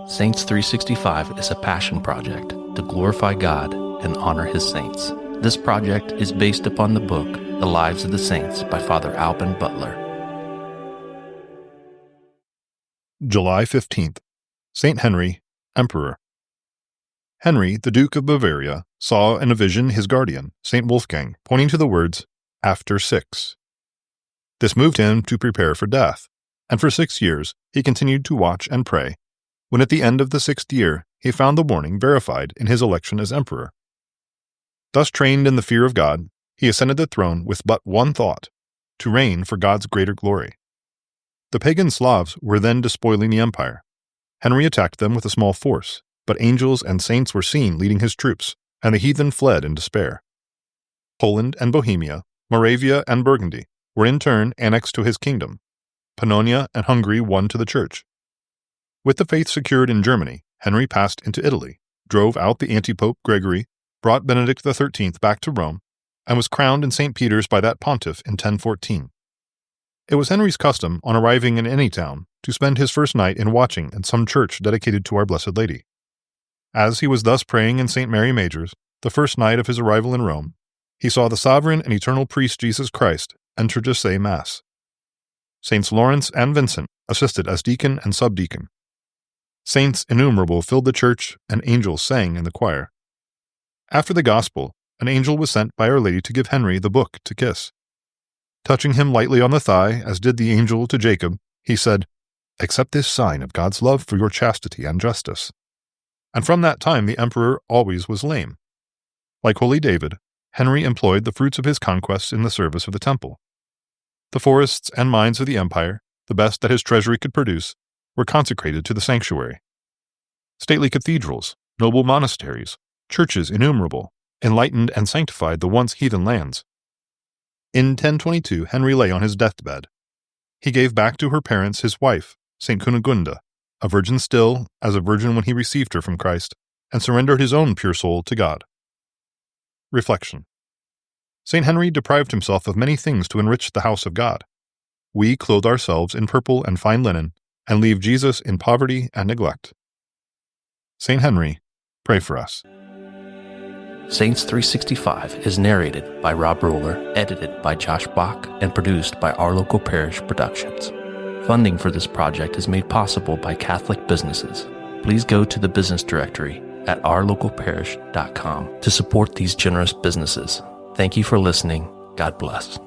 Saints 365 is a passion project to glorify God and honor His saints. This project is based upon the book, The Lives of the Saints by Father Alban Butler. July 15th. St. Henry, Emperor. Henry, the Duke of Bavaria, saw in a vision his guardian, St. Wolfgang, pointing to the words, "After 6." This moved him to prepare for death, and for 6 years he continued to watch and pray, when at the end of the 6th year he found the warning verified in his election as emperor. Thus trained in the fear of God, he ascended the throne with but one thought, to reign for God's greater glory. The pagan Slavs were then despoiling the empire. Henry attacked them with a small force, but angels and saints were seen leading his troops, and the heathen fled in despair. Poland and Bohemia, Moravia and Burgundy were in turn annexed to his kingdom. Pannonia and Hungary won to the church. With the faith secured in Germany, Henry passed into Italy, drove out the anti-pope Gregory, brought Benedict XIII back to Rome, and was crowned in St. Peter's by that pontiff in 1014. It was Henry's custom, on arriving in any town, to spend his first night in watching in some church dedicated to Our Blessed Lady. As he was thus praying in St. Mary Major's, the first night of his arrival in Rome, he saw the sovereign and eternal priest Jesus Christ enter to say Mass. Saints Lawrence and Vincent assisted as deacon and subdeacon. Saints innumerable filled the church, and angels sang in the choir. After the Gospel, an angel was sent by Our Lady to give Henry the book to kiss. Touching him lightly on the thigh, as did the angel to Jacob, he said, "Accept this sign of God's love for your chastity and justice." And from that time the emperor always was lame. Like holy David, Henry employed the fruits of his conquests in the service of the temple. The forests and mines of the empire, the best that his treasury could produce, were consecrated to the sanctuary. Stately cathedrals, noble monasteries, churches innumerable, enlightened and sanctified the once heathen lands. In 1022, Henry lay on his deathbed. He gave back to her parents his wife, St. Cunegunda, a virgin still, as a virgin when he received her from Christ, and surrendered his own pure soul to God. Reflection. St. Henry deprived himself of many things to enrich the house of God. We clothe ourselves in purple and fine linen, and leave Jesus in poverty and neglect. St. Henry, pray for us. Saints 365 is narrated by Rob Roller, edited by Josh Bach, and produced by Our Local Parish Productions. Funding for this project is made possible by Catholic businesses. Please go to the business directory at ourlocalparish.com to support these generous businesses. Thank you for listening. God bless.